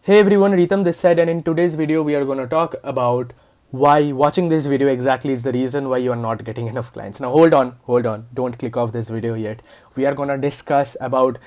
Hey everyone, Ritam this side, and in today's video we are going to talk about why watching this video exactly is the reason why you are not getting enough clients. Now hold on, don't click off this video yet. We are going to discuss about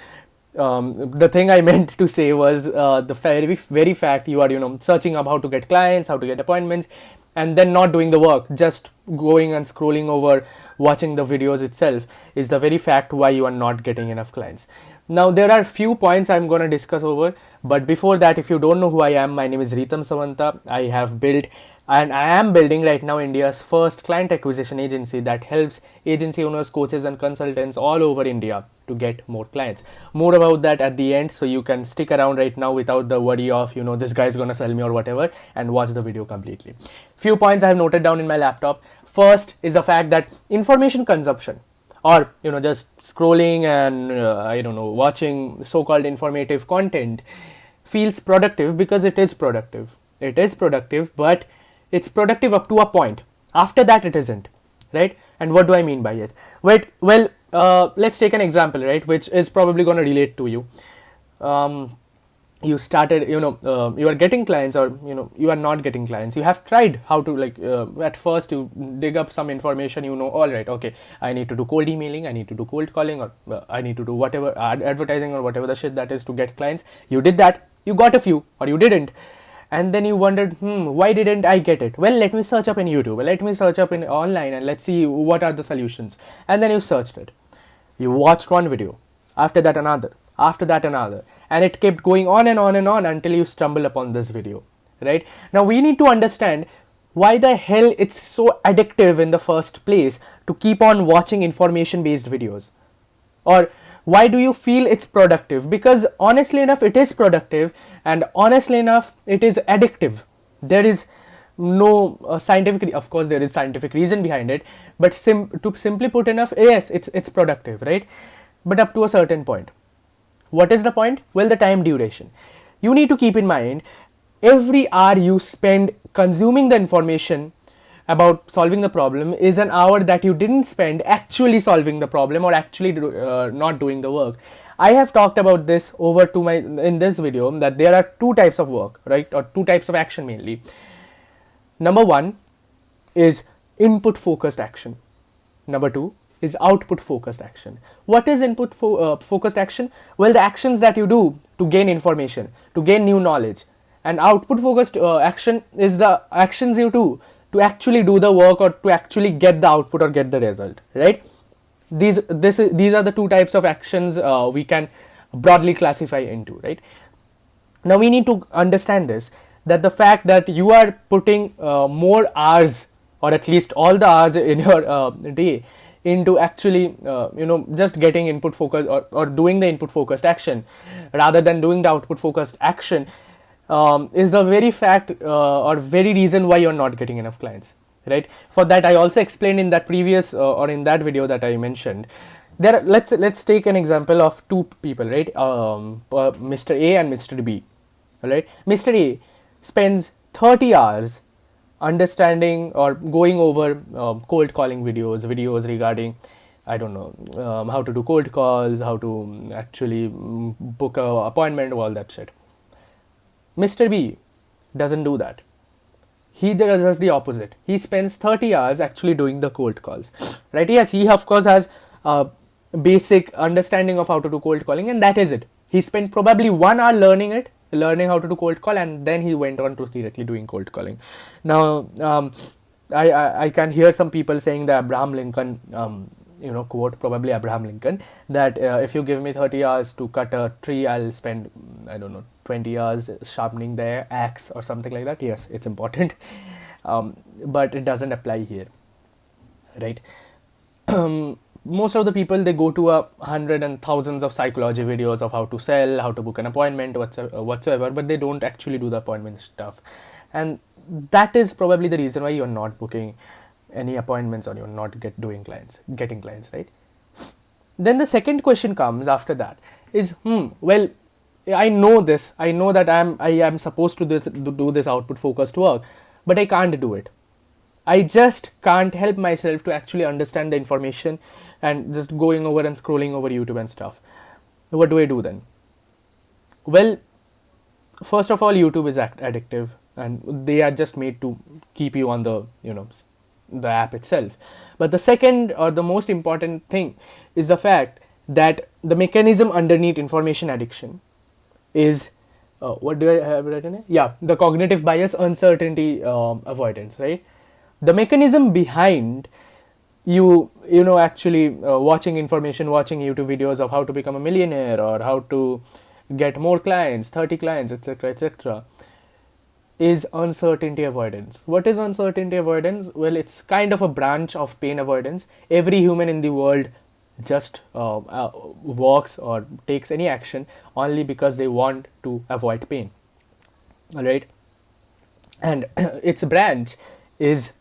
the thing I meant to say was the very fact you are searching up how to get clients, how to get appointments, and then not doing the work, just going and scrolling over watching the videos itself is the very fact why you are not getting enough clients. Now there are few points I'm going to discuss over, but before that, if you don't know who I am, my name is Ritam Samanta. I have built and I am building right now India's first client acquisition agency that helps agency owners, coaches and consultants all over India to get more clients. More about that at the end, so you can stick around right now without the worry of this guy's gonna sell me or whatever, and watch the video completely. Few points I have noted down in my laptop. First is the fact that information consumption, or just scrolling and watching so-called informative content feels productive because it is productive. It is productive, but it's productive up to a point. After that it isn't, right? And what do I mean by it? Let's take an example, right, which is probably going to relate to you. You started, you are getting clients, or you are not getting clients. You have tried how to, at first you dig up some information, all right, okay, I need to do cold emailing, I need to do cold calling, or I need to do whatever advertising or whatever the shit that is to get clients. You did that, you got a few, or you didn't, and then you wondered, why didn't I get it? Well, let me search up in YouTube, let me search up in online, and let's see what are the solutions. And then you searched it, you watched one video, after that another, after that another, and it kept going on and on and on until you stumble upon this video. Right now we need to understand why the hell it's so addictive in the first place to keep on watching information based videos. Or why do you feel it's productive? Because honestly enough it is productive, and honestly enough it is addictive. There is no scientific, of course there is scientific reason behind it, but to simply put enough, yes, it's productive, right? But up to a certain point. What is the point? Well, the time duration. You need to keep in mind, every hour you spend consuming the information about solving the problem is an hour that you didn't spend actually solving the problem, or actually not doing the work. I have talked about this in this video, that there are two types of work, right, or two types of action mainly. Number one is input focused action. Number two is output focused action. What is input focused action? Well, the actions that you do to gain information, to gain new knowledge. And output focused action is the actions you do to actually do the work, or to actually get the output or get the result, right? These are the two types of actions we can broadly classify into, right? Now we need to understand this, that the fact that you are putting more hours, or at least all the hours in your day, into actually just getting input focus, or doing the input focused action rather than doing the output focused action, is the very fact or very reason why you're not getting enough clients, right? For that I also explained in that previous or in that video that I mentioned. Let's take an example of two people, right? Mr. A and Mr. B, right? Mr. A spends 30 hours understanding or going over cold calling videos regarding, I don't know, how to do cold calls, how to actually book a appointment, all that shit. Mr. B doesn't do that. He does the opposite. He spends 30 hours actually doing the cold calls, right? Yes, he of course has a basic understanding of how to do cold calling, and that is it. He spent probably 1 hour learning how to do cold call, and then he went on to directly doing cold calling. Now I can hear some people saying the Abraham Lincoln quote, probably Abraham Lincoln, that if you give me 30 hours to cut a tree, I'll spend, I don't know, 20 hours sharpening the axe or something like that. Yes, it's important, but it doesn't apply here, right? Most of the people, they go to hundred and thousands of psychology videos of how to sell, how to book an appointment, whatsoever, but they don't actually do the appointment stuff. And that is probably the reason why you're not booking any appointments, or you're not getting clients, right? Then the second question comes after that is, well, I know this, I know that I am supposed to do this output focused work, but I can't do it. I just can't help myself to actually understand the information, and just going over and scrolling over YouTube and stuff. What do I do then? Well, first of all, YouTube is addictive, and they are just made to keep you on the app itself. But the second or the most important thing is the fact that the mechanism underneath information addiction is what do I have written here? Yeah, the cognitive bias, uncertainty, avoidance, right? The mechanism behind actually watching information, watching YouTube videos of how to become a millionaire or how to get more clients, 30 clients, etc., etc., is uncertainty avoidance. What is uncertainty avoidance? Well, it's kind of a branch of pain avoidance. Every human in the world just walks or takes any action only because they want to avoid pain. All right, and its branch is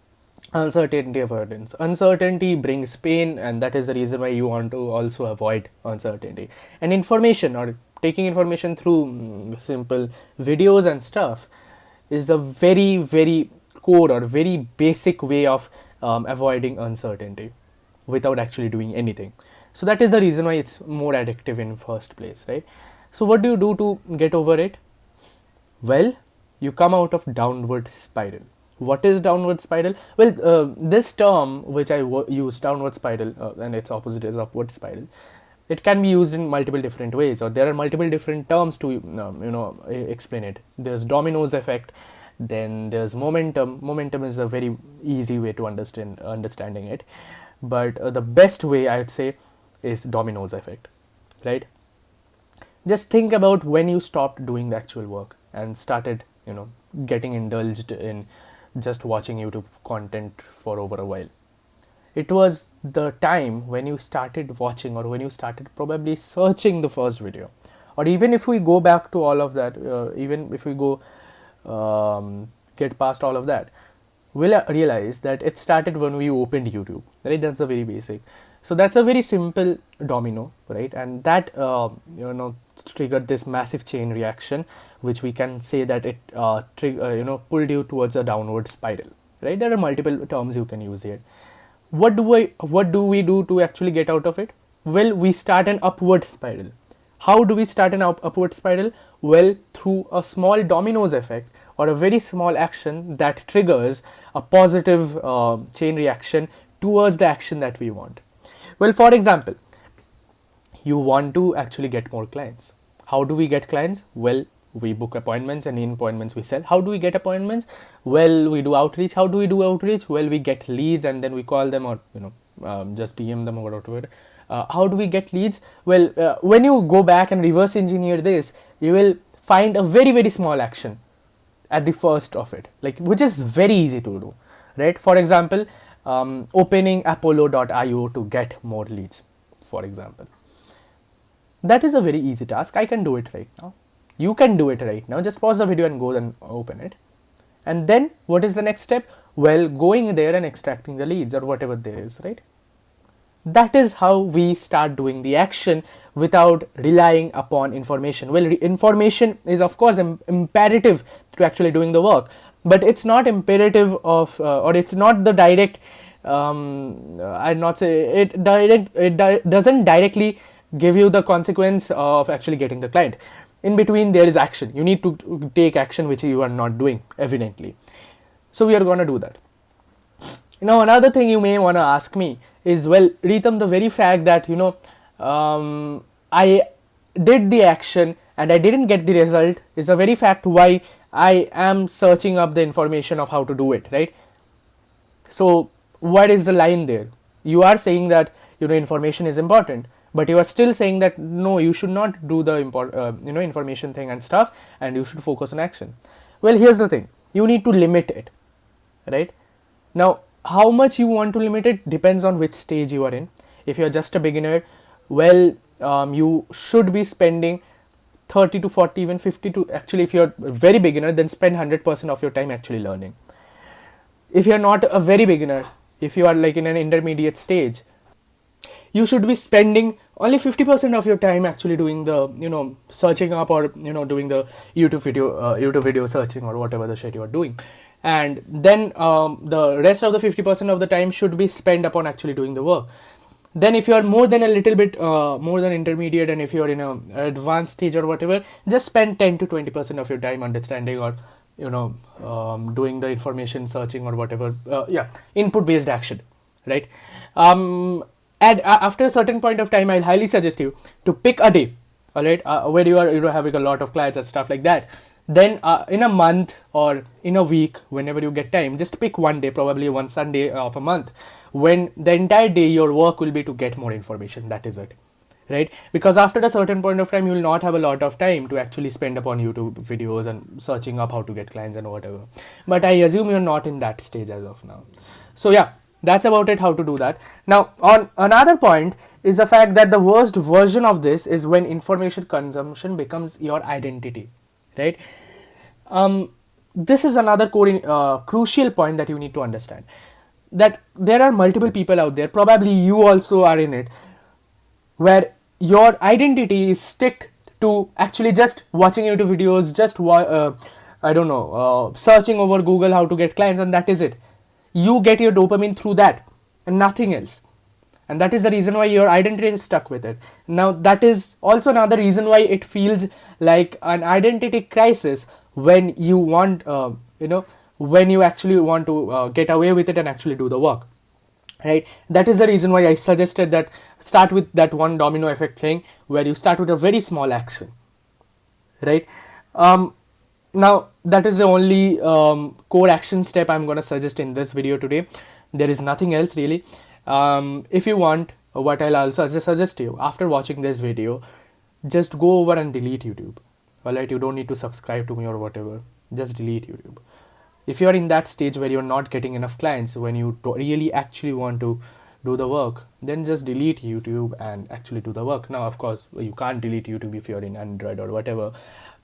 uncertainty avoidance. Uncertainty brings pain, and that is the reason why you want to also avoid uncertainty. And information, or taking information through simple videos and stuff, is the very, very core or very basic way of avoiding uncertainty without actually doing anything. So that is the reason why it's more addictive in first place, right? So what do you do to get over it? Well, you come out of downward spiral. What is downward spiral? Well, this term which I use, downward spiral, and its opposite is upward spiral, it can be used in multiple different ways, or there are multiple different terms to explain it. There's dominoes effect, then there's momentum. Momentum is a very easy way to understanding it, but the best way I would say is dominoes effect, right? Just think about when you stopped doing the actual work and started getting indulged in just watching YouTube content for over a while. It was the time when you started watching, or when you started probably searching the first video. Or even if we go back to all of that, even if we go get past all of that, we'll realize that it started when we opened YouTube, right? That's a very basic. So that's a very simple domino, right? And that triggered this massive chain reaction, which we can say that it pulled you towards a downward spiral, right? There are multiple terms you can use here. What do we do to actually get out of it? Well, we start an upward spiral. How do we start an upward spiral? Well, through a small dominoes effect, or a very small action that triggers a positive chain reaction towards the action that we want. Well, for example, you want to actually get more clients. How do we get clients? Well, we book appointments, and in appointments we sell. How do we get appointments? Well, we do outreach. How do we do outreach? Well, we get leads, and then we call them, or just DM them or whatever. How do we get leads? Well, when you go back and reverse engineer this, you will find a very, very small action at the first of it, which is very easy to do, right? For example, opening apollo.io to get more leads, for example. That is a very easy task. I can do it right now. You can do it right now. Just pause the video and go and open it. And then what is the next step? Well, going there and extracting the leads or whatever there is, right? That is how we start doing the action without relying upon information. Well, information is of course imperative to actually doing the work, but it's not imperative of, or it's not the direct, I'd not say it doesn't directly give you the consequence of actually getting the client. In between there is action. You need to take action which you are not doing evidently. So we are going to do that. Now another thing you may want to ask me is, well, Ritam, the very fact that I did the action and I didn't get the result is the very fact why I am searching up the information of how to do it, right? So what is the line there? You are saying that information is important, but you are still saying that no, you should not do the information thing and stuff, and you should focus on action. Well, here's the thing: you need to limit it, right? Now, how much you want to limit it depends on which stage you are in. If you are just a beginner, well, you should be spending 30 to 40, even 50 to, actually, if you're a very beginner, then spend 100% of your time actually learning. If you're not a very beginner, if you are like in an intermediate stage, you should be spending only 50% of your time actually doing the searching up, or doing the YouTube video searching, or whatever the shit you are doing, and then the rest of the 50% of the time should be spent upon actually doing the work. Then if you are more than a little bit more than intermediate, and if you are in a advanced stage or whatever, just spend 10 to 20% of your time understanding, or doing the information searching or whatever, input based action, right? And after a certain point of time, I'll highly suggest you to pick a day, all right, where you are having a lot of clients and stuff like that. Then in a month or in a week, whenever you get time, just pick one day, probably one Sunday of a month, when the entire day your work will be to get more information. That is it, right? Because after a certain point of time, you will not have a lot of time to actually spend upon YouTube videos and searching up how to get clients and whatever. But I assume you're not in that stage as of now. So yeah, that's about it, how to do that. Now, on another point is the fact that the worst version of this is when information consumption becomes your identity, right? This is another crucial point that you need to understand, that there are multiple people out there, probably you also are in it, where your identity is stick to actually just watching YouTube videos, just searching over Google how to get clients, and that is it. You get your dopamine through that and nothing else. And that is the reason why your identity is stuck with it. Now, that is also another reason why it feels like an identity crisis when you want, when you actually want to get away with it and actually do the work, right? That is the reason why I suggested that start with that one domino effect thing, where you start with a very small action, right? Now, that is the only core action step I'm going to suggest in this video today. There is nothing else really. If you want, what I'll also suggest to you, after watching this video, just go over and delete YouTube. Alright, you don't need to subscribe to me or whatever. Just delete YouTube. If you're in that stage where you're not getting enough clients, when you really actually want to do the work, then just delete YouTube and actually do the work. Now, of course, you can't delete YouTube if you're in Android or whatever.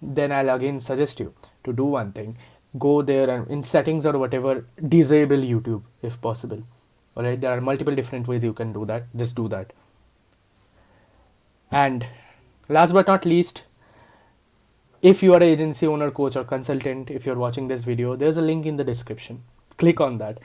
Then I'll again suggest you to do one thing. Go there and in settings or whatever, disable YouTube if possible. Alright, there are multiple different ways you can do that. Just do that. And last but not least, if you are an agency owner, coach, or consultant, if you're watching this video, there's a link in the description. Click on that.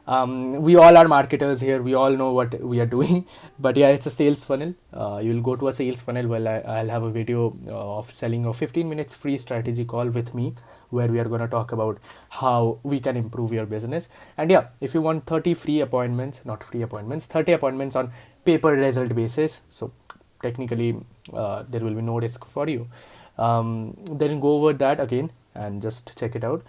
We all are marketers here. We all know what we are doing. But yeah, it's a sales funnel. You'll go to a sales funnel. Well, I'll have a video of selling a 15 minutes free strategy call with me, where we are going to talk about how we can improve your business. And yeah, if you want 30 free appointments, not free appointments, 30 appointments on paper result basis, so technically there will be no risk for you. Then go over that again and just check it out.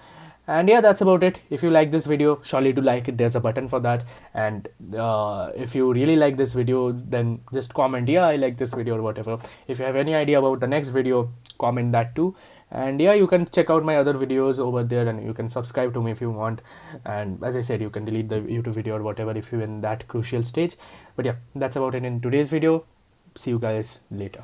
And yeah, that's about it. If you like this video, surely do like it. There's a button for that. And if you really like this video, then just comment, yeah, I like this video or whatever. If you have any idea about the next video, comment that too. And yeah, you can check out my other videos over there, and you can subscribe to me if you want. And as I said, you can delete the YouTube video or whatever if you're in that crucial stage. But yeah, that's about it in today's video. See you guys later.